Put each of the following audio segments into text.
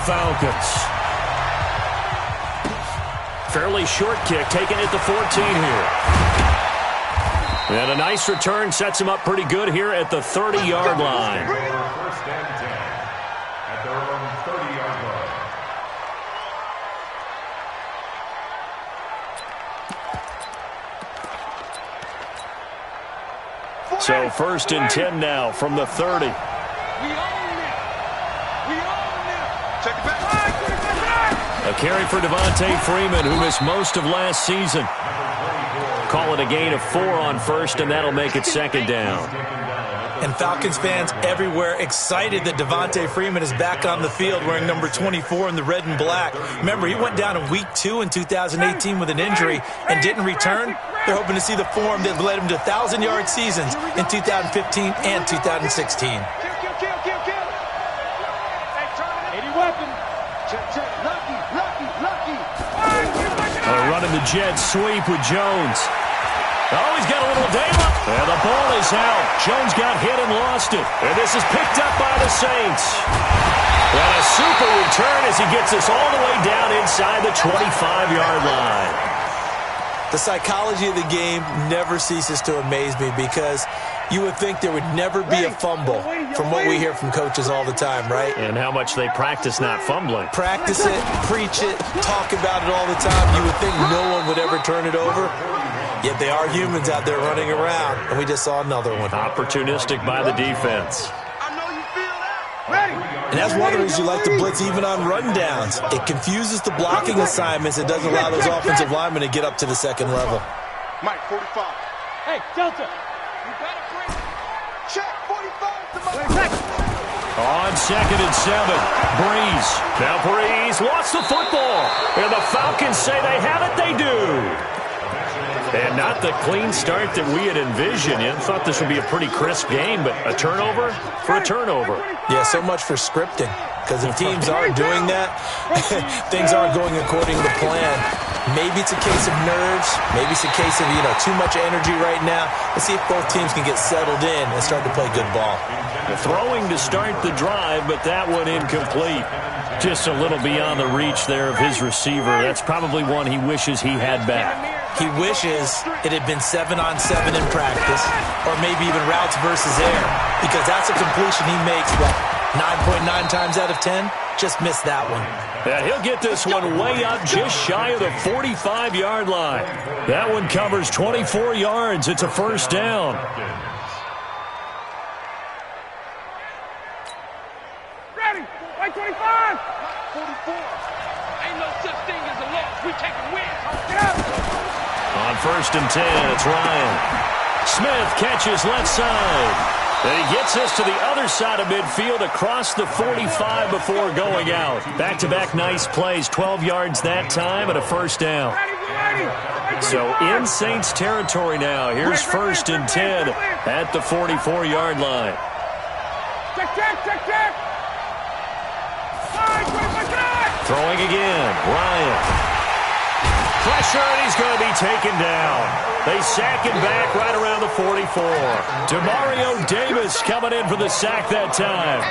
Falcons. Fairly short kick, taking it to 14 here. And a nice return sets him up pretty good here at the 30-yard line. First and 10 at their own 30-yard line. So first and 10 now from the 30. We own it. We own it. Check it back. A carry for Devontae Freeman, who missed most of last season. Call it a gain of 4 on first, and that'll make it second down. And Falcons fans everywhere excited that Devontae Freeman is back on the field wearing number 24 in the red and black. Remember, he went down in week 2 in 2018 with an injury and didn't return. They're hoping to see the form that led him to 1,000-yard seasons in 2015 and 2016. 80 weapon. Check. Lucky. Running the jet sweep with Jones. Oh, he's got a little daylight. And the ball is out. Jones got hit and lost it. And this is picked up by the Saints. And a super return as he gets us all the way down inside the 25-yard line. The psychology of the game never ceases to amaze me because you would think there would never be a fumble from what we hear from coaches all the time, right? And how much they practice not fumbling. Practice it, preach it, talk about it all the time. You would think no one would ever turn it over. Yet they are humans out there running around, and we just saw another one. Opportunistic by the defense. And that's one of the reasons you like to blitz even on rundowns. It confuses the blocking assignments. It doesn't allow those offensive linemen to get up to the second level. Mike, 45. Hey, Delta. Check, 45 to Mike. On second and 7, Breeze. Now Breeze lost the football. And the Falcons say they have it. They do. And not the clean start that we had envisioned. You thought this would be a pretty crisp game, but a turnover for a turnover. Yeah, so much for scripting. Because if teams aren't doing that, things aren't going according to plan. Maybe it's a case of nerves. Maybe it's a case of, too much energy right now. Let's see if both teams can get settled in and start to play good ball. Throwing to start the drive, but that one incomplete. Just a little beyond the reach there of his receiver. That's probably one he wishes he had back. He wishes it had been 7-on-7 in practice, or maybe even routes versus air, because that's a completion he makes, 9.9 times out of 10? Just missed that one. And he'll get this one way up just shy of the 45-yard line. That one covers 24 yards. It's a first down. Ready. White 25. 44. Ain't no such thing as a loss. We taking wins. Get out. On first and 10, it's Ryan. Smith catches left side. And he gets us to the other side of midfield across the 45 before going out. Back-to-back nice plays, 12 yards that time and a first down. So in Saints territory now. Here's first and 10 at the 44-yard line. Check. Throwing again, Ryan. Pressure, and he's going to be taken down. They sack him back right around the 44. Demario Davis coming in for the sack that time.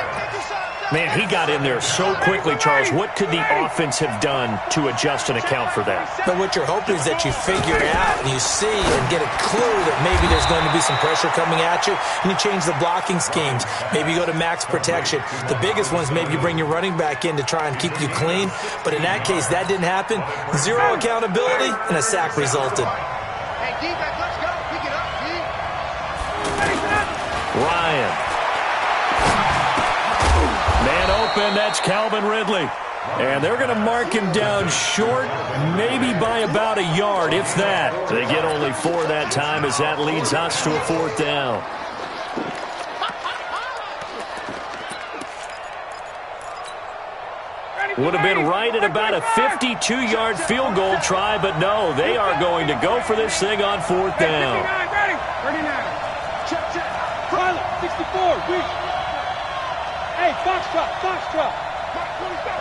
Man, he got in there so quickly, Charles. What could the offense have done to adjust and account for that? But what you're hoping is that you figure out and you see and get a clue that maybe there's going to be some pressure coming at you, and you change the blocking schemes. Maybe you go to max protection. The biggest one is maybe you bring your running back in to try and keep you clean. But in that case, that didn't happen. Zero accountability, and a sack resulted. Hey, D-back, let's go. Pick it up, D. Ryan. Man open, that's Calvin Ridley. And they're going to mark him down short, maybe by about a yard, if that. They get only 4 that time as that leads us to a fourth down. Would have been right at about a 52-yard field goal try, but no, they are going to go for this thing on fourth down. 39. Check. Pilot, 64. Weak. Hey, Foxtrot.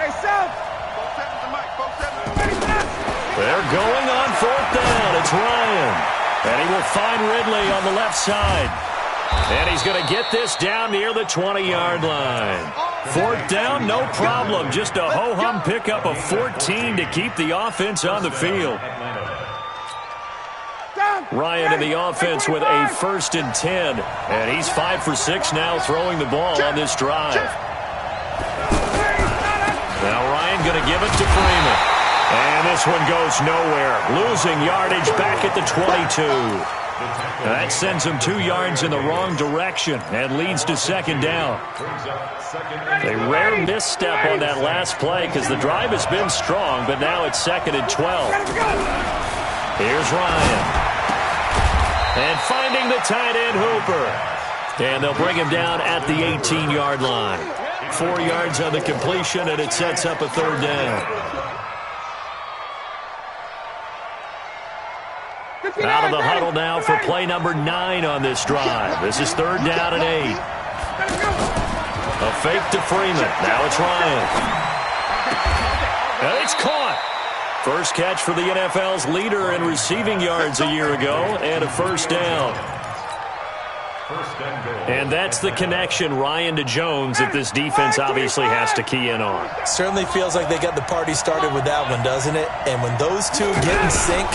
Hey, South. 4-7 to Mike. 4-7. They're going on fourth down. It's Ryan. And he will find Ridley on the left side. And he's going to get this down near the 20-yard line. Fourth down, no problem. Just a ho-hum pickup of 14 to keep the offense on the field. Ryan in the offense with a 1st and 10. And he's 5 for 6 now throwing the ball on this drive. Now Ryan going to give it to Freeman. And this one goes nowhere. Losing yardage back at the 22. That sends him 2 yards in the wrong direction and leads to 2nd down. A rare misstep on that last play because the drive has been strong, but now it's 2nd and 12. Here's Ryan. And finding the tight end Hooper. And they'll bring him down at the 18-yard line. 4 yards on the completion, and it sets up a 3rd down. Out of the huddle now for play number 9 on this drive. This is 3rd down and 8. A fake to Freeman. Now it's Ryan. And it's caught. First catch for the NFL's leader in receiving yards a year ago, and a 1st down. And that's the connection, Ryan to Jones, that this defense obviously has to key in on. Certainly feels like they got the party started with that one, doesn't it? And when those two get in sync,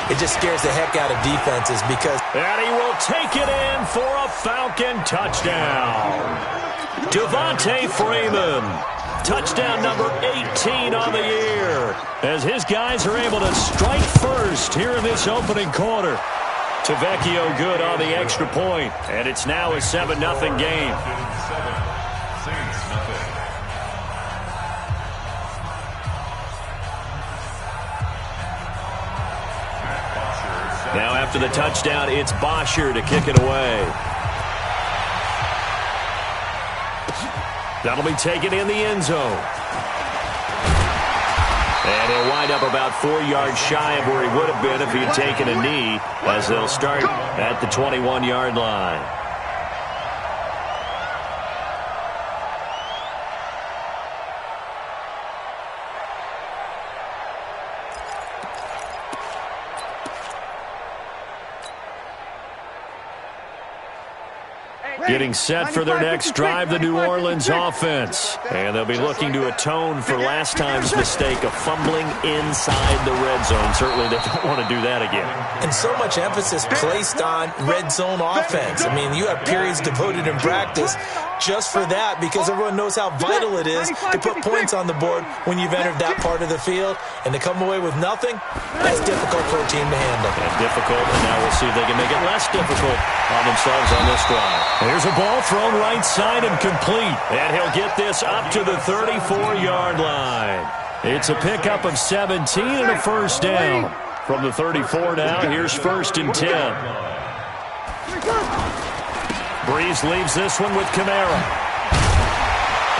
it just scares the heck out of defenses because... And he will take it in for a Falcon touchdown. Devontae Freeman. Touchdown number 18 on the year. As his guys are able to strike first here in this opening quarter. Tavecchio good on the extra point. And it's now a 7-0 game. Now after the touchdown, it's Bosher to kick it away. That'll be taken in the end zone. And he'll wind up about 4 yards shy of where he would have been if he had taken a knee, as they'll start at the 21-yard line. Getting set for their next drive, the New Orleans offense. And they'll be looking to atone for last time's mistake of fumbling inside the red zone. Certainly they don't want to do that again. And so much emphasis placed on red zone offense. I mean, you have periods devoted in practice just for that because everyone knows how vital it is to put points on the board when you've entered that part of the field. And to come away with nothing, that's difficult for a team to handle. And difficult, and now we'll see if they can make it less difficult on themselves on this drive. Here's a ball thrown right side and complete. And he'll get this up to the 34-yard line. It's a pickup of 17 and a 1st down. From the 34 now, here's 1st and 10. Breeze leaves this one with Kamara.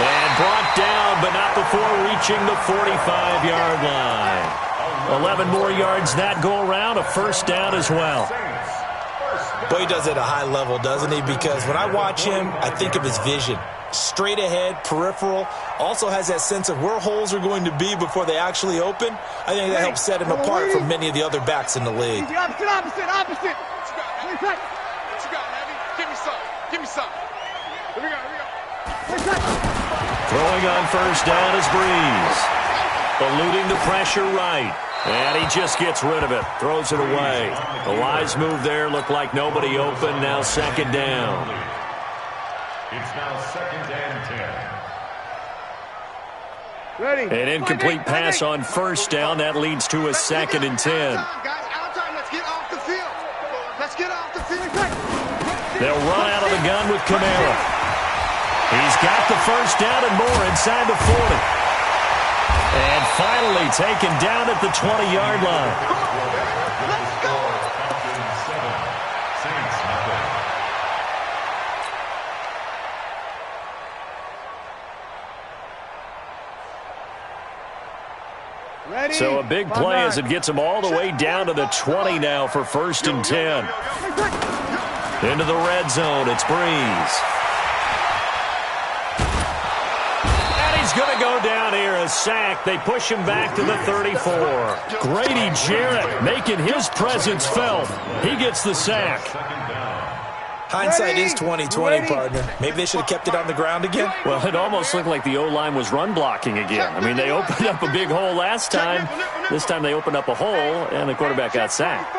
And brought down, but not before reaching the 45-yard line. 11 more yards that go around, a 1st down as well. Boy, he does it at a high level, doesn't he? Because when I watch him, I think of his vision. Straight ahead, peripheral. Also has that sense of where holes are going to be before they actually open. I think that helps set him apart from many of the other backs in the league. Opposite. What you got, Heavy? Give me some. Here we go. Throwing on 1st down is Breeze. Eluding the pressure right. And he just gets rid of it. Throws it away. The wise move there. Looked like nobody open. Now 2nd down. It's now 2nd and 10. Ready. An incomplete pass on 1st down. That leads to a 2nd and 10. Let's get off the field. They'll run out of the gun with Kamara. He's got the 1st down and more inside the 40. And finally taken down at the 20-yard line. Let's go. Ready. So a big play as it gets them all the way down to the 20 now for 1st and 10. Into the red zone, it's Breeze. He's going to go down here, a sack. They push him back to the 34. Grady Jarrett making his presence felt. He gets the sack. Hindsight is 20/20, partner. Maybe they should have kept it on the ground again. Well, it almost looked like the O-line was run blocking again. I mean, they opened up a big hole last time. This time they opened up a hole, and the quarterback got sacked.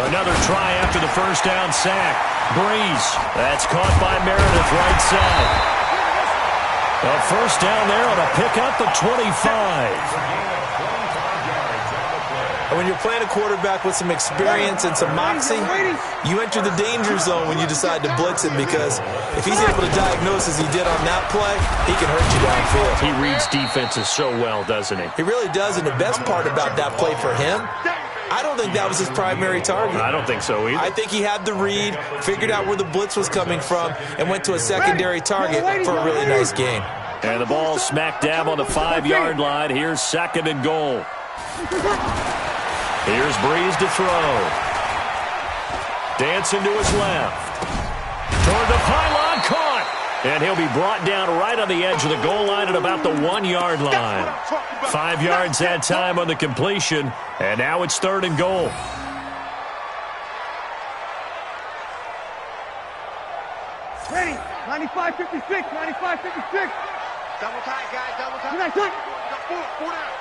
Another try after the first down sack. Breeze. That's caught by Meredith right side. A first down there on a pickup at 25. And when you're playing a quarterback with some experience and some moxie, you enter the danger zone when you decide to blitz him, because if he's able to diagnose as he did on that play, he can hurt you downfield. He reads defenses so well, doesn't he? He really does, and the best part about that play for him, I don't think that was his primary target. I don't think so either. I think he had the read, figured out where the blitz was coming from, and went to a secondary target for a really nice gain. And the ball smack dab on the 5-yard line. Here's 2nd and goal. Here's Breeze to throw. Dancing to his left. Toward the pylon, caught. And he'll be brought down right on the edge of the goal line at about the 1-yard line. 5 yards that time on the completion. And now it's 3rd and goal. Ready. 95-56. 95-56. Double tight, guys. Double tight. Nice, nice. Four down.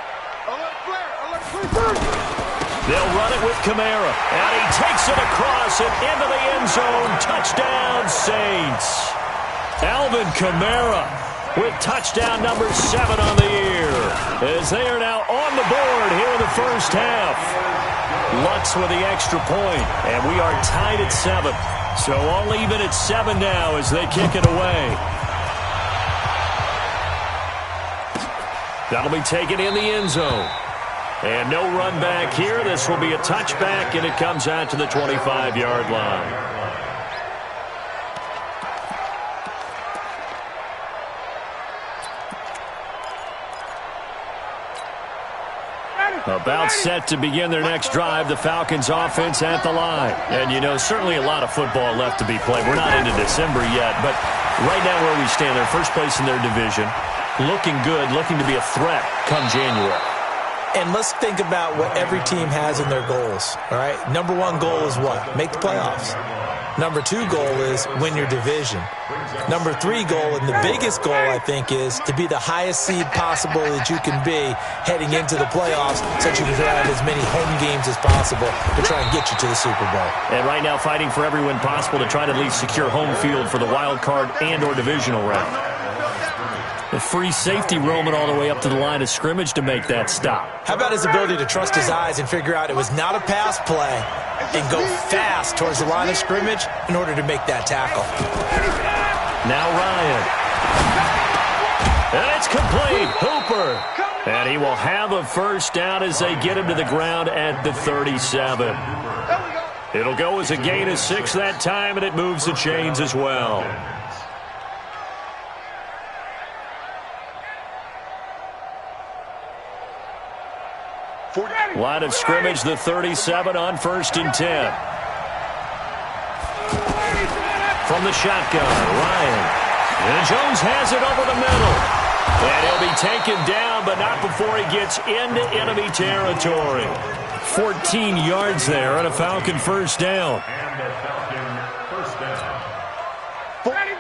Alert flare. Alert flare. They'll run it with Kamara. And he takes it across and into the end zone. Touchdown, Saints. Alvin Kamara with touchdown number 7 on the year, as they are now on the board here in the first half. Lutz with the extra point, and we are tied at 7. So all even at 7 now as they kick it away. That'll be taken in the end zone. And no run back here. This will be a touchback, and it comes out to the 25-yard line. About set to begin their next drive, the Falcons offense at the line. And, you know, certainly a lot of football left to be played. We're not into December yet, but right now where we stand, they're first place in their division. Looking good, looking to be a threat come January. And let's think about what every team has in their goals, all right? Number 1 goal is what? Make the playoffs. Number 2 goal is win your division. Number 3 goal, and the biggest goal, I think, is to be the highest seed possible that you can be heading into the playoffs, so that you can have as many home games as possible to try and get you to the Super Bowl. And right now fighting for every win possible to try to at least secure home field for the wild card and or divisional round. The free safety roaming all the way up to the line of scrimmage to make that stop. How about his ability to trust his eyes and figure out it was not a pass play and go fast towards the line of scrimmage in order to make that tackle. Now Ryan. And it's complete. Hooper. And he will have a first down as they get him to the ground at the 37. It'll go as a gain of 6 that time, and it moves the chains as well. Line of scrimmage, the 37 on 1st and 10. From the shotgun, Ryan. And Jones has it over the middle. And he'll be taken down, but not before he gets into enemy territory. 14 yards there on a Falcon first down.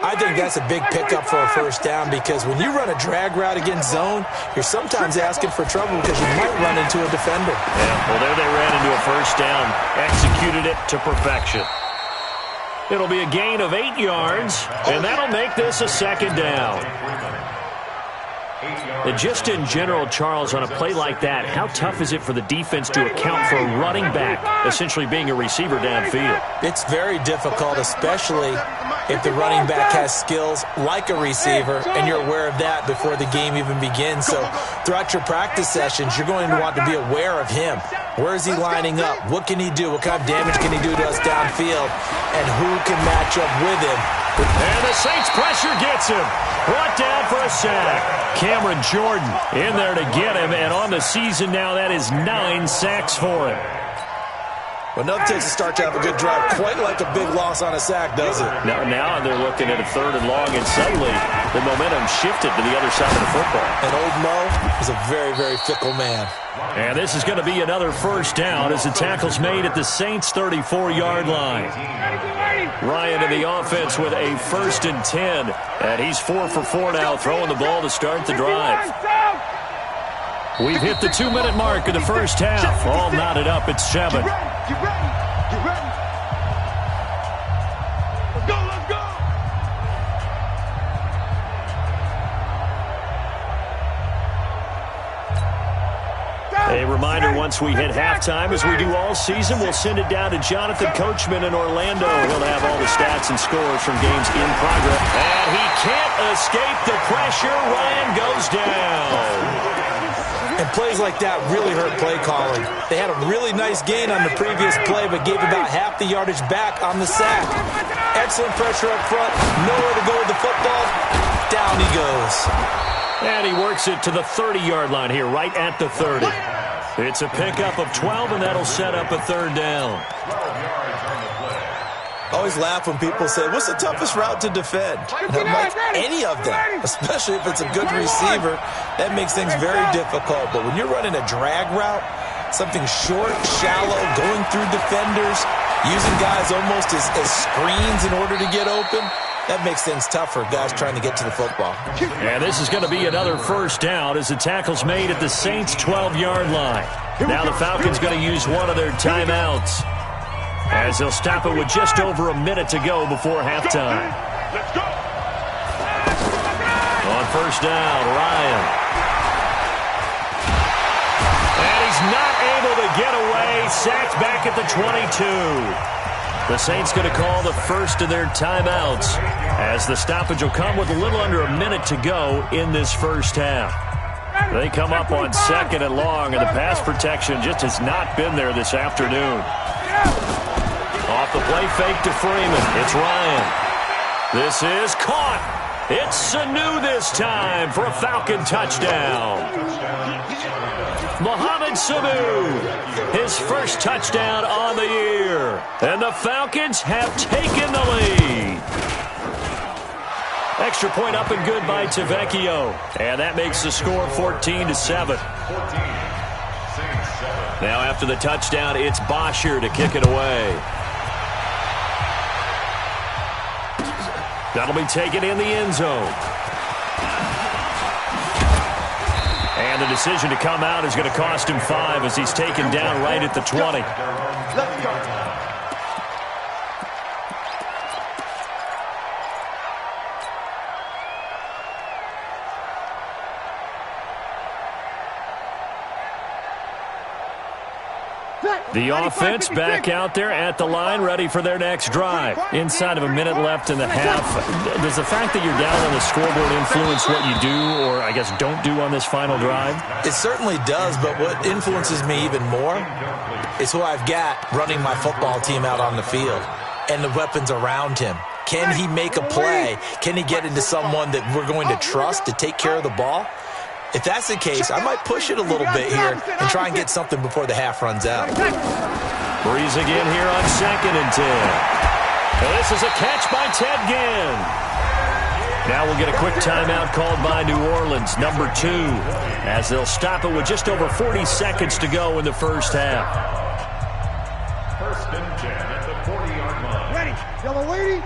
I think that's a big pickup for a first down, because when you run a drag route against zone, you're sometimes asking for trouble because you might run into a defender. Yeah, well, there they ran into a first down, executed it to perfection. It'll be a gain of 8 yards, and that'll make this a 2nd down. And just in general, Charles, on a play like that, how tough is it for the defense to account for a running back essentially being a receiver downfield? It's very difficult, especially if the running back has skills like a receiver, and you're aware of that before the game even begins. So throughout your practice sessions, you're going to want to be aware of him. Where is he lining up? What can he do? What kind of damage can he do to us downfield? And who can match up with him? And the Saints pressure gets him. Brought down for a sack. Cameron Jordan in there to get him, and on the season now, that is 9 sacks for him. Well, nothing takes a start to have a good drive. Quite like a big loss on a sack, does it? Now they're looking at a 3rd and long, and suddenly the momentum shifted to the other side of the football. And old Mo is a very, very fickle man. And this is going to be another first down as the tackle's made at the Saints' 34-yard line. Ryan in the offense with a 1st and 10. And he's 4 for 4 now, throwing the ball to start the drive. We've hit the 2-minute mark of the first half. All knotted up at 7. Get ready. Let's go. A reminder, once we hit halftime, as we do all season, we'll send it down to Jonathan Coachman in Orlando. He'll have all the stats and scores from games in progress. And he can't escape the pressure. Ryan goes down. And plays like that really hurt play calling. They had a really nice gain on the previous play, but gave about half the yardage back on the sack. Excellent pressure up front. Nowhere to go with the football. Down he goes. And he works it to the 30-yard line here, right at the 30. It's a pickup of 12, and that'll set up a 3rd down. I always laugh when people say, what's the toughest route to defend? And I'm like, any of them, especially if it's a good receiver. That makes things very difficult. But when you're running a drag route, something short, shallow, going through defenders, using guys almost as screens in order to get open, that makes things tough for guys trying to get to the football. And this is going to be another first down as the tackle's made at the Saints' 12-yard line. Now the Falcons going to use one of their timeouts, as they'll stop it with just over a minute to go before halftime. Let's go. On first down, Ryan. And he's not able to get away. Sacked back at the 22. The Saints going to call the first of their timeouts, as the stoppage will come with a little under a minute to go in this first half. They come up on 2nd and long, and the pass protection just has not been there this afternoon. Off the play fake to Freeman. It's Ryan. This is caught. It's Sanu this time for a Falcon touchdown. Mohamed Sanu, his first touchdown on the year. And the Falcons have taken the lead. Extra point up and good by Tavecchio. And that makes the score 14-7. Now after the touchdown, it's Bosher to kick it away. That'll be taken in the end zone. And the decision to come out is going to cost him 5 as he's taken down right at the 20. Let's go. The offense back out there at the line, ready for their next drive. Inside of a minute left in the half. Does the fact that you're down on the scoreboard influence what you do, or I guess don't do on this final drive? It certainly does, but what influences me even more is who I've got running my football team out on the field and the weapons around him. Can he make a play? Can he get into someone that we're going to trust to take care of the ball? If that's the case, I might push it a little bit here and try and get something before the half runs out. Breeze again here on 2nd and 10. And this is a catch by Ted Ginn. Now we'll get a quick timeout called by New Orleans, number 2, as they'll stop it with just over 40 seconds to go in the first half. 1st and 10 at the 40-yard line. Ready. Yellow lady.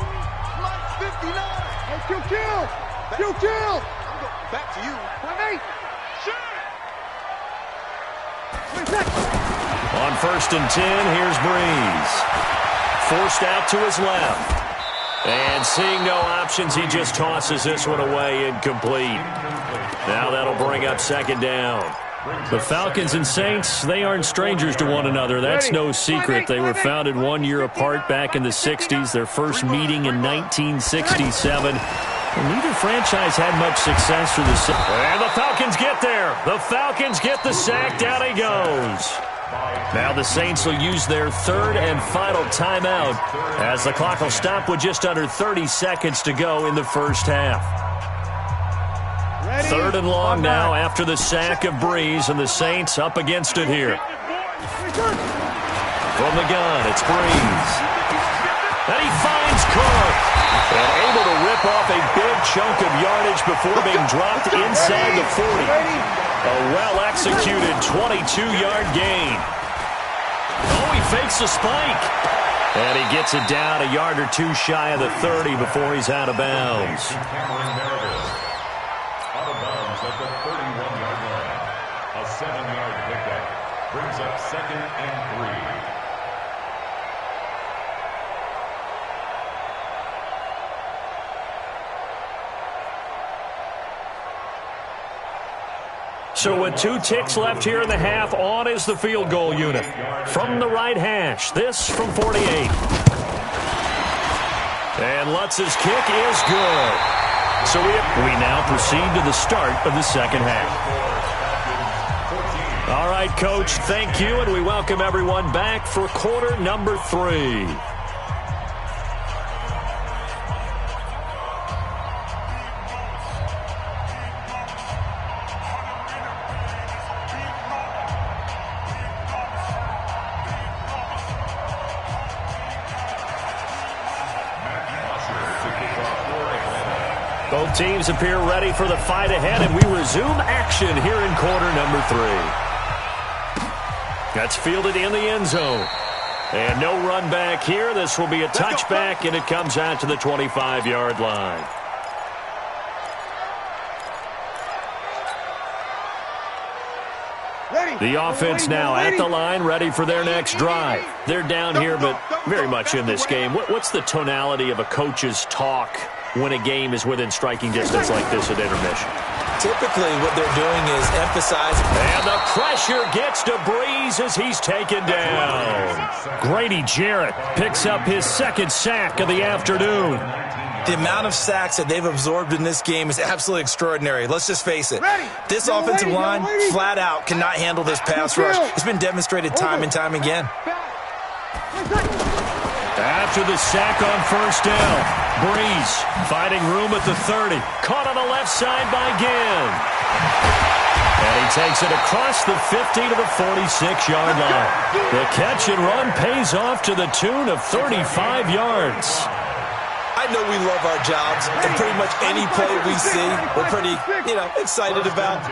Mike 59. Hey, kill. Back to you. On 1st and 10, here's Breeze. Forced out to his left. And seeing no options, he just tosses this one away, incomplete. Now that'll bring up 2nd down. The Falcons and Saints, they aren't strangers to one another. That's no secret. They were founded 1 year apart back in the 60s. Their first meeting in 1967. And neither franchise had much success through the... And the Falcons get there. The Falcons get the sack. Down he goes. Now the Saints will use their 3rd and final timeout as the clock will stop with just under 30 seconds to go in the first half. 3rd and long now after the sack of Breeze, and the Saints up against it here. From the gun, it's Breeze. And he finds Cook. And able to rip off a big chunk of yardage before being dropped inside the 40. A well-executed 22-yard gain. Oh, he fakes the spike. And he gets it down a yard or two shy of the 30 before he's out of bounds. Out of bounds at the 31-yard line. A 7-yard pickup brings up 2nd and 3. So with 2 ticks left here in the half, on is the field goal unit. From the right hash, this from 48. And Lutz's kick is good. So we now proceed to the start of the second half. All right, Coach, thank you, and we welcome everyone back for quarter number 3. Both teams appear ready for the fight ahead, and we resume action here in quarter number 3. That's fielded in the end zone. And no run back here. This will be a touchback, and it comes out to the 25-yard line. The offense now at the line, ready for their next drive. They're down here, but very much in this game. What's the tonality of a coach's talk when a game is within striking distance like this at intermission? Typically, what they're doing is emphasizing. And the pressure gets to Breeze as he's taken down. Grady Jarrett picks up his 2nd sack of the afternoon. The amount of sacks that they've absorbed in this game is absolutely extraordinary. Let's just face it. This offensive line, flat out, cannot handle this pass rush. It's been demonstrated time and time again. After the sack on first down, Breeze finding room at the 30. Caught on the left side by Ginn. And he takes it across the 50 to the 46-yard line. The catch and run pays off to the tune of 35 yards. I know we love our jobs, and pretty much any play we see, we're pretty, excited about.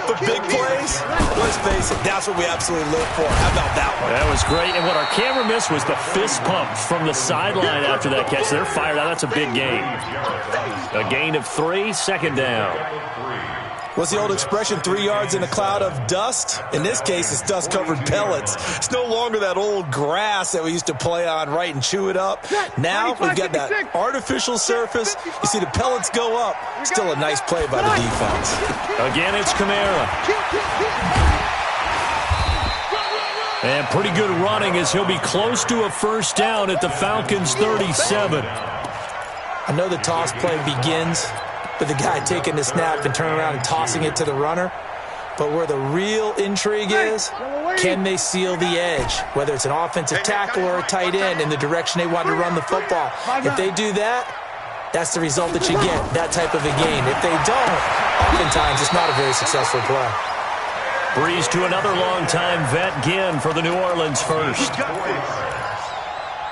But big plays, let's face it, that's what we absolutely live for. How about that one? That was great, and what our camera missed was the fist pump from the sideline after that catch. They're fired out. That's a big gain. A gain of 3, 2nd down. What's the old expression, 3 yards in a cloud of dust? In this case, it's dust-covered pellets. It's no longer that old grass that we used to play on, right, and chew it up. Now we've got that artificial surface. You see the pellets go up. Still a nice play by the defense. Again, it's Kamara. And pretty good running as he'll be close to a first down at the Falcons' 37. I know the toss play begins with the guy taking the snap and turning around and tossing it to the runner. But where the real intrigue is, can they seal the edge, whether it's an offensive tackle or a tight end in the direction they want to run the football? If they do that, that's the result that you get, that type of a gain. If they don't, oftentimes it's not a very successful play. Breeze to another long-time vet, Ginn, for the New Orleans first.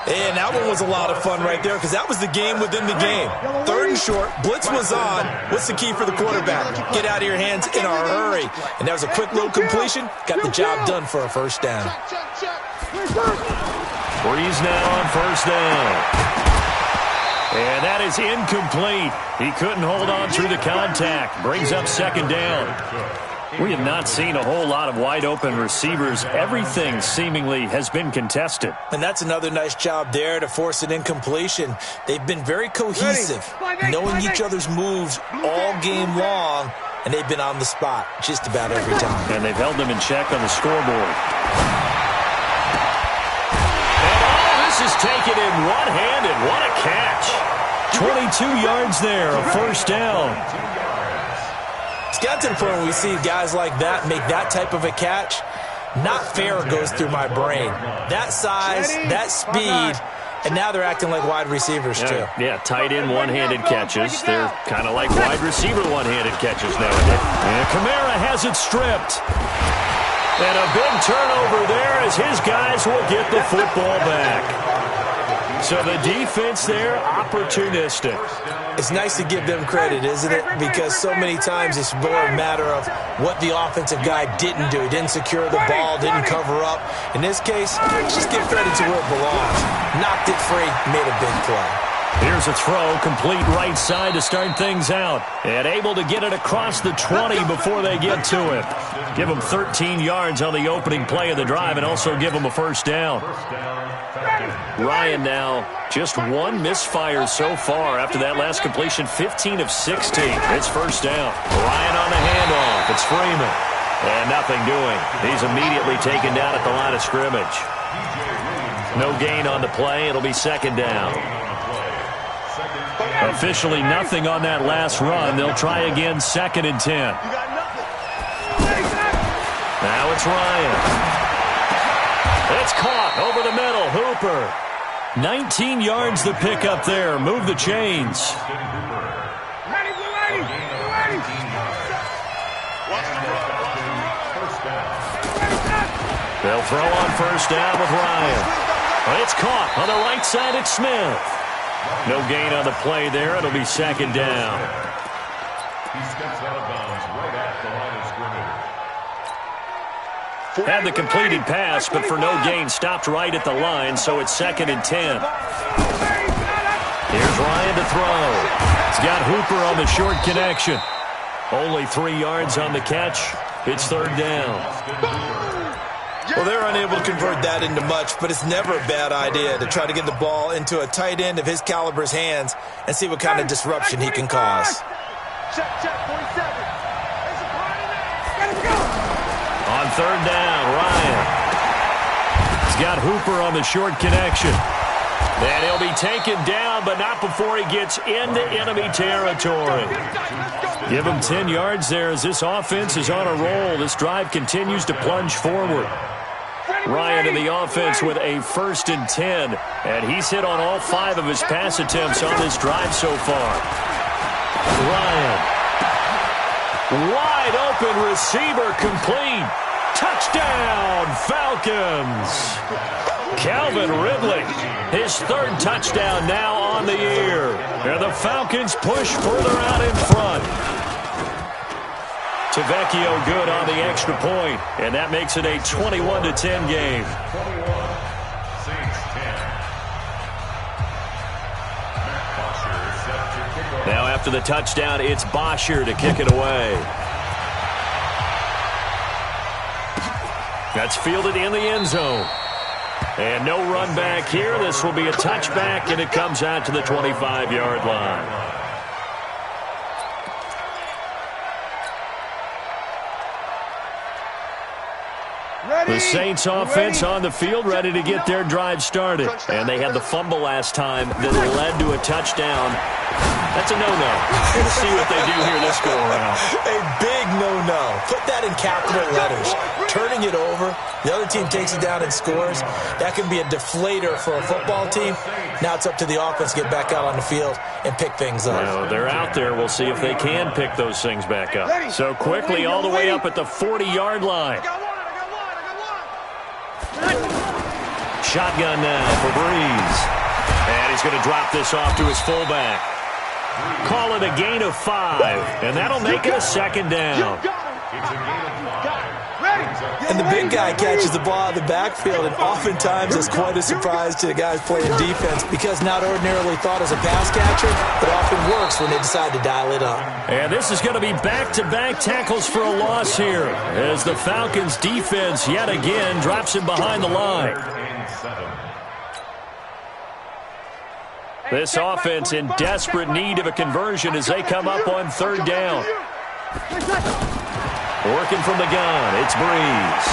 And that one was a lot of fun right there because that was the game within the game. 3rd and short, blitz was on. What's the key for the quarterback? Get out of your hands in a hurry. And that was a quick little completion. Got the job done for a first down. Breeze now on first down. And that is incomplete. He couldn't hold on through the contact. Brings up 2nd down. We have not seen a whole lot of wide-open receivers. Everything seemingly has been contested. And that's another nice job there to force an incompletion. They've been very cohesive, knowing each other's moves all game long, and they've been on the spot just about every time. And they've held them in check on the scoreboard. And this is taken in one-handed. What a catch. 22 yards there, a first down. It's got to the point where we see guys like that make that type of a catch. Not fair goes through my brain. That size, that speed, and now they're acting like wide receivers too. Yeah, tight end one-handed catches. They're kind of like wide receiver one-handed catches nowadays. And Kamara has it stripped. And a big turnover there as his guys will get the football back. So the defense there, opportunistic. It's nice to give them credit, isn't it? Because so many times it's more a matter of what the offensive guy didn't do. He didn't secure the ball, didn't cover up. In this case, just give credit to where it belongs. Knocked it free, made a big play. Here's a throw, complete right side to start things out. And able to get it across the 20 before they get to it. Give them 13 yards on the opening play of the drive and also give them a first down. Ryan now just one misfire so far after that last completion, 15 of 16. It's first down. Ryan on the handoff. It's Freeman. And nothing doing. He's immediately taken down at the line of scrimmage. No gain on the play. It'll be second down. Officially nothing on that last run. They'll try again, 2nd and 10. Now it's Ryan. It's caught over the middle. Hooper. 19 yards the pick up there. Move the chains. They'll throw on first down with Ryan. It's caught on the right side. It's Smith. No gain on the play there. It'll be second down. He steps out of bounds right at the line of scrimmage. Had the completed pass, but for no gain, stopped right at the line, so it's 2nd and 10. Here's Ryan to throw. He's got Hooper on the short connection. Only 3 yards on the catch. It's third down. Well, they're unable to convert that into much, but it's never a bad idea to try to get the ball into a tight end of his caliber's hands and see what kind of disruption he can cause. Check, 47. On third down, Ryan. He's got Hooper on the short connection. And he'll be taken down, but not before he gets into enemy territory. Give him 10 yards there as this offense is on a roll. This drive continues to plunge forward. Ryan in the offense with a 1st and 10. And he's hit on all 5 of his pass attempts on this drive so far. Ryan. Wide open receiver complete. Touchdown, Falcons. Calvin Ridley, his 3rd touchdown now on the year. And the Falcons push further out in front. Tavecchio good on the extra point, and that makes it a 21-10 game. 21, Saints 10. Now after the touchdown, it's Bosher to kick it away. That's fielded in the end zone. And no run back here. This will be a touchback, and it comes out to the 25-yard line. The Saints offense on the field, ready to get their drive started. And they had the fumble last time that led to a touchdown. That's a no-no. Let's see what they do here this go-around. A big no-no. Put that in capital letters. Turning it over, the other team takes it down and scores. That can be a deflator for a football team. Now it's up to the offense to get back out on the field and pick things up. Well, they're out there. We'll see if they can pick those things back up. So quickly all the way up at the 40-yard line. Shotgun now for Breeze. And he's going to drop this off to his fullback. Call it a gain of 5, and that'll make it a second down. And the big guy catches the ball out of the backfield, and oftentimes it's quite a surprise to the guys playing defense because not ordinarily thought as a pass catcher, but often works when they decide to dial it up. And this is going to be back-to-back tackles for a loss here as the Falcons defense yet again drops him behind the line. This offense in desperate need of a conversion as they come up on third down. Working from the gun, it's Breeze.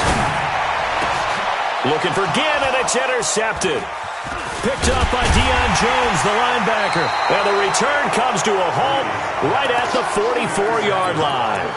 Looking for Ginn, and it's intercepted. Picked up by Deion Jones, the linebacker. And the return comes to a halt right at the 44-yard line.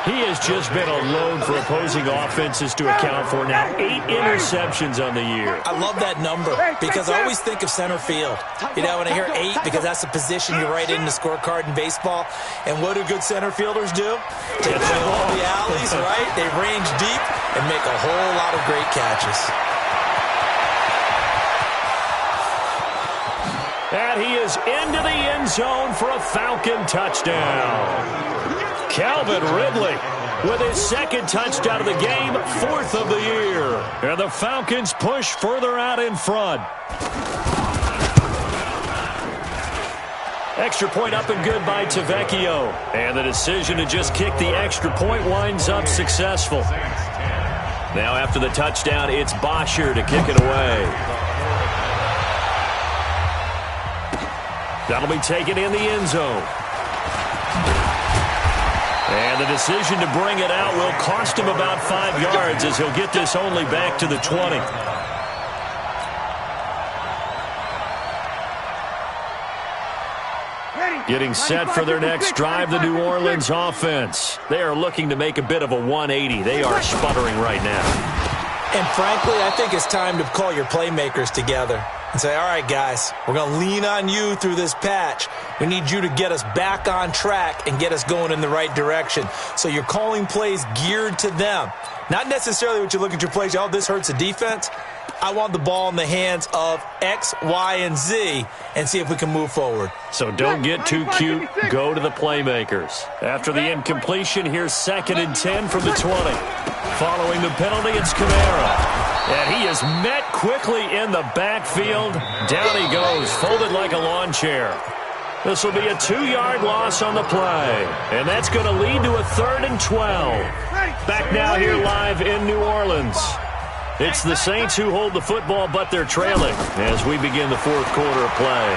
He has just been a load for opposing offenses to account for now. 8 interceptions on the year. I love that number because I always think of center field. You know, when I hear 8, because that's the position you write in the scorecard in baseball. And what do good center fielders do? Take away all the alleys, right? They range deep and make a whole lot of great catches. And he is into the end zone for a Falcon touchdown. Calvin Ridley with his second touchdown of the game, 4th of the year. And the Falcons push further out in front. Extra point up and good by Tavecchio. And the decision to just kick the extra point winds up successful. Now after the touchdown, it's Bosher to kick it away. That'll be taken in the end zone. And the decision to bring it out will cost him about 5 yards as he'll get this only back to the 20. Getting set for their next drive, the New Orleans offense. They are looking to make a bit of a 180. They are sputtering right now. And frankly, I think it's time to call your playmakers together and say, all right, guys, we're going to lean on you through this patch. We need you to get us back on track and get us going in the right direction. So you're calling plays geared to them. Not necessarily what you look at your plays, oh, this hurts the defense. I want the ball in the hands of X, Y, and Z and see if we can move forward. So don't get too cute. Go to the playmakers. After the incompletion, here's 2nd and 10 from the 20. Following the penalty, it's Kamara. And he is met quickly in the backfield. Down he goes, folded like a lawn chair. This will be a 2-yard loss on the play. And that's going to lead to a 3rd and 12. Back now here live in New Orleans. It's the Saints who hold the football, but they're trailing as we begin the 4th quarter of play.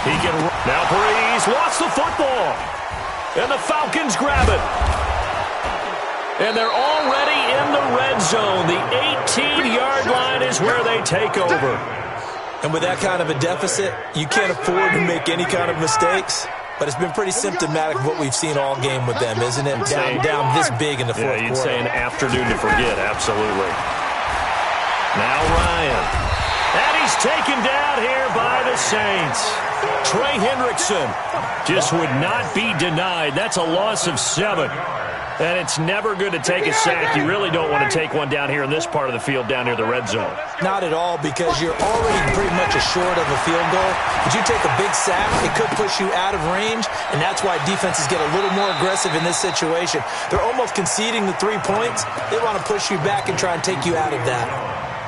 He can now Breeze lost the football. And the Falcons grab it. And they're already in the red zone. The 18-yard line is where they take over. And with that kind of a deficit, you can't afford to make any kind of mistakes. But it's been pretty symptomatic of what we've seen all game with them, isn't it? Down this big in the 4th quarter. You'd say an afternoon to forget, absolutely. Now Ryan. And he's taken down here by the Saints. Trey Hendrickson just would not be denied. That's a loss of 7. And it's never good to take a sack. You really don't want to take one down here in this part of the field, down near the red zone. Not at all, because you're already pretty much assured of a field goal. If you take a big sack, it could push you out of range, and that's why defenses get a little more aggressive in this situation. They're almost conceding the 3 points. They want to push you back and try and take you out of that.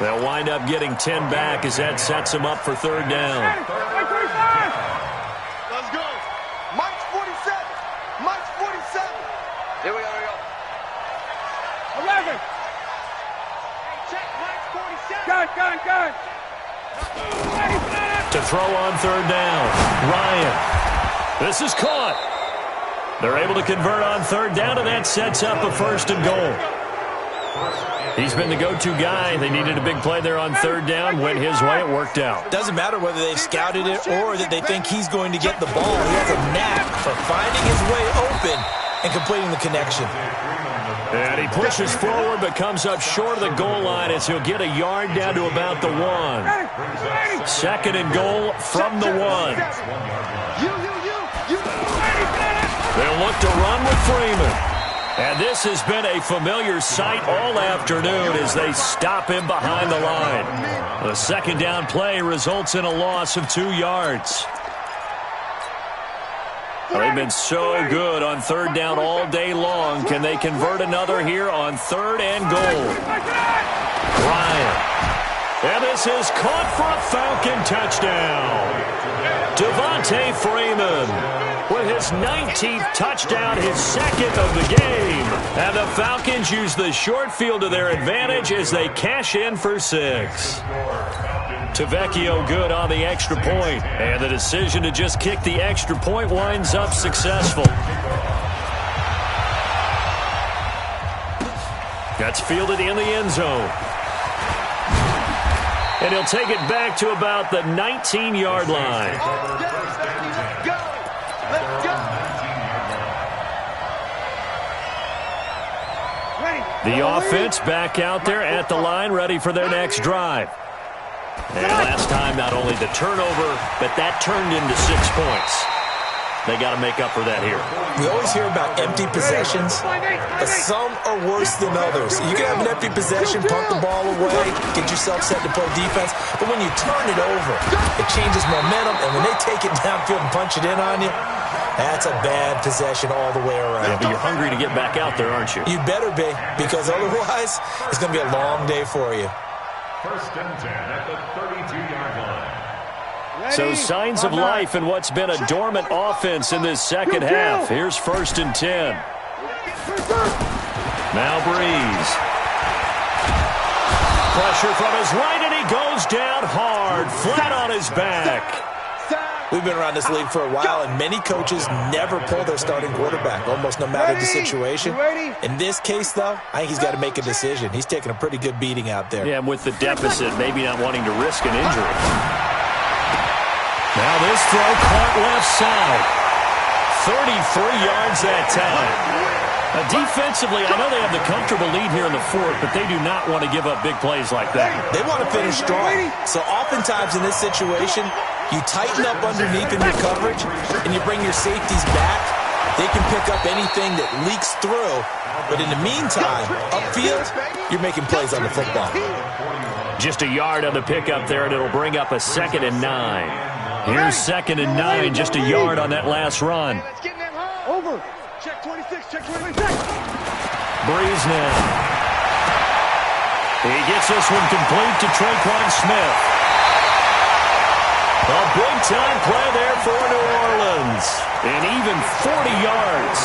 They'll wind up getting 10 back as that sets them up for 3rd down. Let's go. Mike's 47. Mike's 47. Here we go. 11. Check. Mike's 47. Gun. To throw on 3rd down. Ryan. This is caught. They're able to convert on 3rd down, and that sets up a 1st and goal. He's been the go-to guy. They needed a big play there on 3rd down. Went his way. It worked out. Doesn't matter whether they've scouted it or that they think he's going to get the ball. He has a knack for finding his way open and completing the connection. And he pushes forward but comes up short of the goal line as he'll get a yard down to about the 1. 2nd and goal from the 1. They'll look to run with Freeman. And this has been a familiar sight all afternoon as they stop him behind the line. The 2nd down play results in a loss of 2 yards. They've been so good on 3rd down all day long. Can they convert another here on 3rd and goal? Ryan. And this is caught for a Falcon touchdown. Devontae Freeman with his 19th touchdown, his 2nd of the game. And the Falcons use the short field to their advantage as they cash in for 6. Tavecchio good on the extra point, and the decision to just kick the extra point winds up successful. That's fielded in the end zone. And he'll take it back to about the 19-yard line. The offense back out there at the line, ready for their next drive. And last time, not only the turnover, but that turned into 6 points. They got to make up for that here. We always hear about empty possessions, but some are worse than others. You can have an empty possession, punt the ball away, get yourself set to play defense, but when you turn it over, it changes momentum, and when they take it downfield and punch it in on you, that's a bad possession all the way around. Yeah, but you're hungry to get back out there, aren't you? You better be, because otherwise, it's going to be a long day for you. First and 10 at the 32-yard line. So signs of life in what's been a dormant offense in this second half. Here's first and 10. Now Breeze. Pressure from his right, and he goes down hard, flat on his back. We've been around this league for a while, and many coaches never pull their starting quarterback, almost no matter the situation. In this case, though, I think he's got to make a decision. He's taking a pretty good beating out there. Yeah, and with the deficit, maybe not wanting to risk an injury. Now this throw caught left side. 33 yards that time. Defensively, I know they have the comfortable lead here in the fourth, but they do not want to give up big plays like that. They want to finish strong. So oftentimes in this situation, you tighten up underneath in your coverage, and you bring your safeties back. They can pick up anything that leaks through. But in the meantime, upfield, you're making plays on the football. Just a yard on the pickup there, and it'll bring up a 2nd and 9. Here's 2nd and 9, just a yard on that last run. Over. Check 26, check 26. Breeze now. He gets this one complete to Traquan Smith. A big-time play there for New Orleans. And even 40 yards.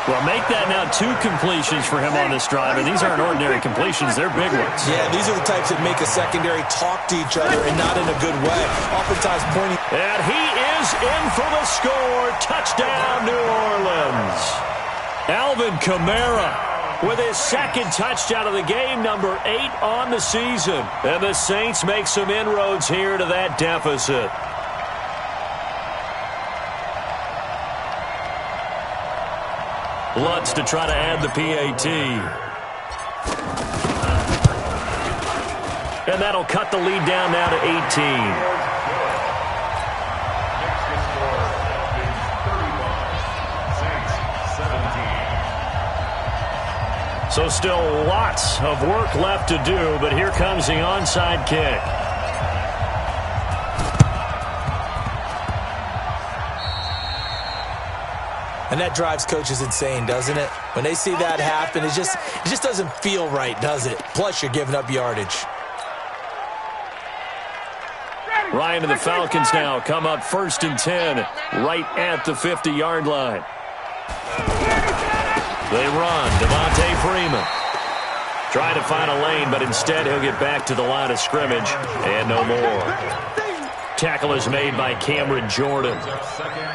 Well, make that now 2 completions for him on this drive, and these aren't ordinary completions. They're big ones. Yeah, these are the types that make a secondary talk to each other, and not in a good way. Oftentimes pointing. And he is in for the score. Touchdown, New Orleans. Alvin Kamara with his 2nd touchdown of the game, number 8 on the season. And the Saints make some inroads here to that deficit. Lutz to try to add the PAT. And that'll cut the lead down now to 18. So still lots of work left to do, but here comes the onside kick. And that drives coaches insane, doesn't it? When they see that happen, it just doesn't feel right, does it? Plus, you're giving up yardage. Ryan and the Falcons now come up 1st and 10, right at the 50-yard line. They run. Devontae Freeman. Trying to find a lane, but instead he'll get back to the line of scrimmage, and no more. Tackle is made by Cameron Jordan.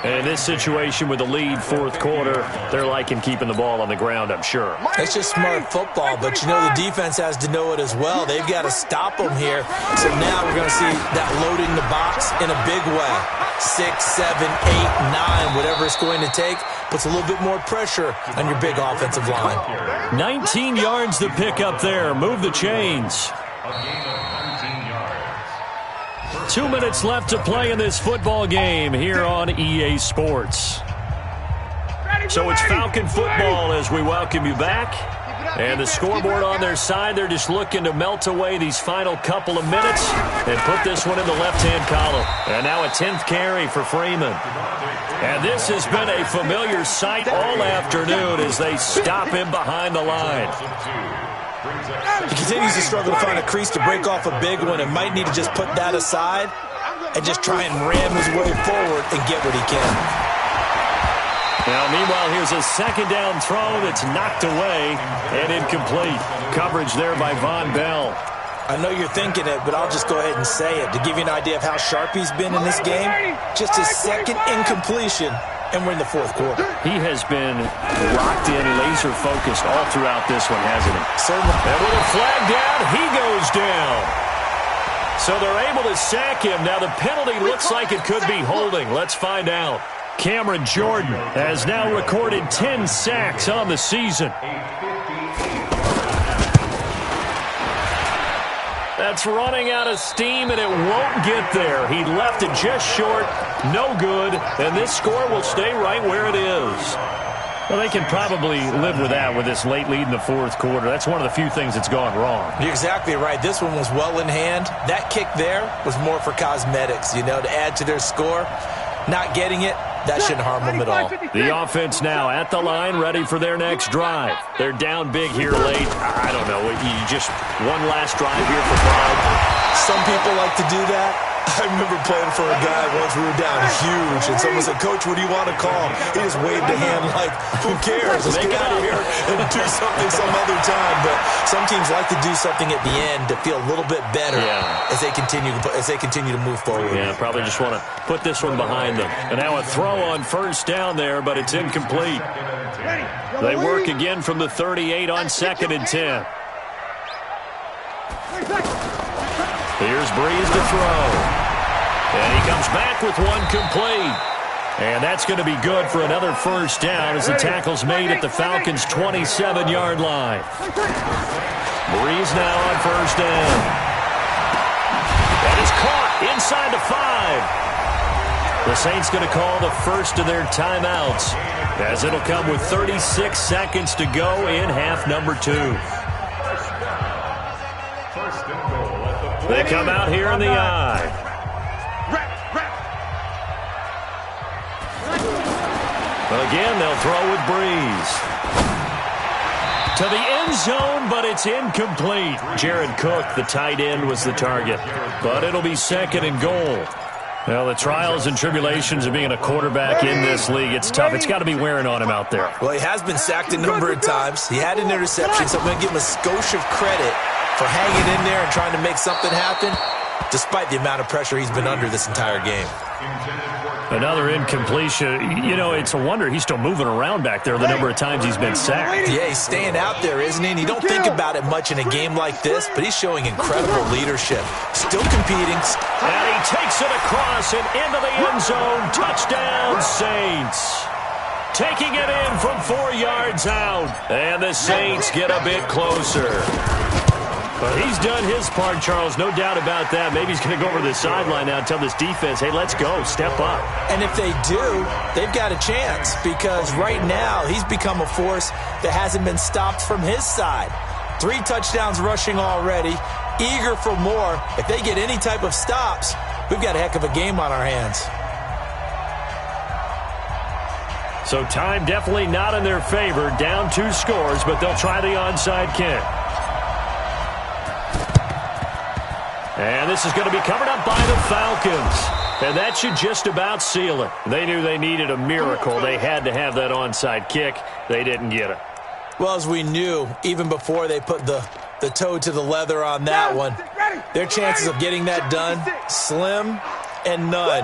And in this situation with the lead 4th quarter, they're liking keeping the ball on the ground, I'm sure. It's just smart football, but you know the defense has to know it as well. They've got to stop them here. So now we're going to see that loading the box in a big way. 6, 7, 8, 9, whatever it's going to take, puts a little bit more pressure on your big offensive line. 19 yards to pick up there. Move the chains. 2 minutes left to play in this football game here on EA Sports. So it's Falcon football as we welcome you back. And the scoreboard on their side, they're just looking to melt away these final couple of minutes and put this one in the left-hand column. And now a 10th carry for Freeman. And this has been a familiar sight all afternoon as they stop him behind the line. He continues to struggle to find a crease to break off a big one and might need to just put that aside and just try and ram his way forward and get what he can. Now, meanwhile, here's a 2nd down throw that's knocked away and incomplete. Coverage there by Von Bell. I know you're thinking it, but I'll just go ahead and say it. To give you an idea of how sharp he's been in this game, just his 2nd incompletion, and we're in the 4th quarter. He has been locked in, laser-focused all throughout this one, hasn't he? Certainly. And with a flag down, he goes down. So they're able to sack him. Now the penalty looks like it could be holding. Let's find out. Cameron Jordan has now recorded 10 sacks on the season. That's running out of steam, and it won't get there. He left it just short, no good, and this score will stay right where it is. Well, they can probably live with that with this late lead in the fourth quarter. That's one of the few things that's gone wrong. You're exactly right. This one was well in hand. That kick there was more for cosmetics, to add to their score. Not getting it, that shouldn't harm them at all. The offense now at the line, ready for their next drive. They're down big here late. I don't know. You just one last drive here for pride. Some people like to do that. I remember playing for a guy once we were down huge, and someone said, "Coach, what do you want to call?" He just waved a hand like, who cares? Let's get out of here and do something some other time. But some teams like to do something at the end to feel a little bit better as they continue to move forward. Yeah, probably just want to put this one behind them. And now a throw on first down there, but it's incomplete. They work again from the 38 on 2nd and 10. Here's Breeze to throw. And he comes back with one complete. And that's going to be good for another first down as the tackle's made at the Falcons' 27-yard line. Breeze now on first down. That is caught inside the 5. The Saints going to call the first of their timeouts as it'll come with 36 seconds to go in half number 2. They come out here in the eye. But again, they'll throw with Breeze. To the end zone, but it's incomplete. Jared Cook, the tight end, was the target. But it'll be 2nd and goal. Well, the trials and tribulations of being a quarterback in this league, it's tough. It's got to be wearing on him out there. Well, he has been sacked a number of times. He had an interception, so I'm going to give him a skosh of credit for hanging in there and trying to make something happen, despite the amount of pressure he's been under this entire game. Another incompletion. It's a wonder he's still moving around back there the number of times he's been sacked. Yeah, he's staying out there, isn't he? And you don't think about it much in a game like this, but he's showing incredible leadership. Still competing. And he takes it across and into the end zone. Touchdown, Saints. Taking it in from 4 yards out. And the Saints get a bit closer. But he's done his part, Charles, no doubt about that. Maybe he's going to go over to the sideline now and tell this defense, hey, let's go, step up. And if they do, they've got a chance because right now he's become a force that hasn't been stopped from his side. 3 touchdowns rushing already, eager for more. If they get any type of stops, we've got a heck of a game on our hands. So time definitely not in their favor. Down 2 scores, but they'll try the onside kick. And this is going to be covered up by the Falcons. And that should just about seal it. They knew they needed a miracle. They had to have that onside kick. They didn't get it. Well, as we knew, even before they put the toe to the leather on that one, their chances of getting that done, slim and none.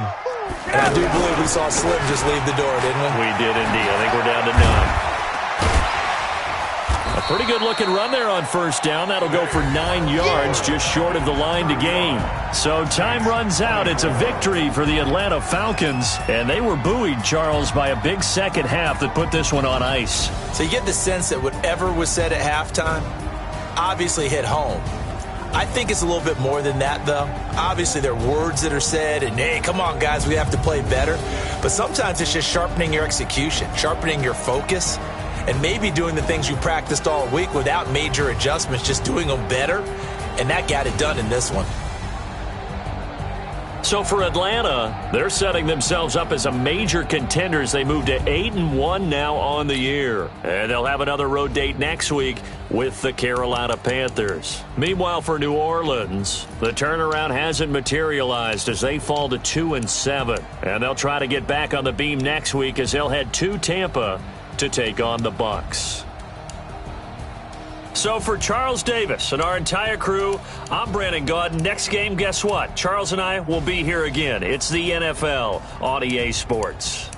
And I do believe we saw Slim just leave the door, didn't we? We did indeed. I think we're down to none. A pretty good-looking run there on first down. That'll go for 9 yards, just short of the line to gain. So time runs out. It's a victory for the Atlanta Falcons. And they were buoyed, Charles, by a big second half that put this one on ice. So you get the sense that whatever was said at halftime obviously hit home. I think it's a little bit more than that, though. Obviously, there are words that are said, and, hey, come on, guys, we have to play better. But sometimes it's just sharpening your execution, sharpening your focus, and maybe doing the things you practiced all week without major adjustments, just doing them better, and that got it done in this one. So for Atlanta, they're setting themselves up as a major contender as they move to 8-1 now on the year. And they'll have another road date next week with the Carolina Panthers. Meanwhile, for New Orleans, the turnaround hasn't materialized as they fall to 2-7. And they'll try to get back on the beam next week as they'll head to Tampa to take on the Bucs. So for Charles Davis and our entire crew, I'm Brandon Gaudin. Next game, guess what? Charles and I will be here again. It's the NFL on EA Sports.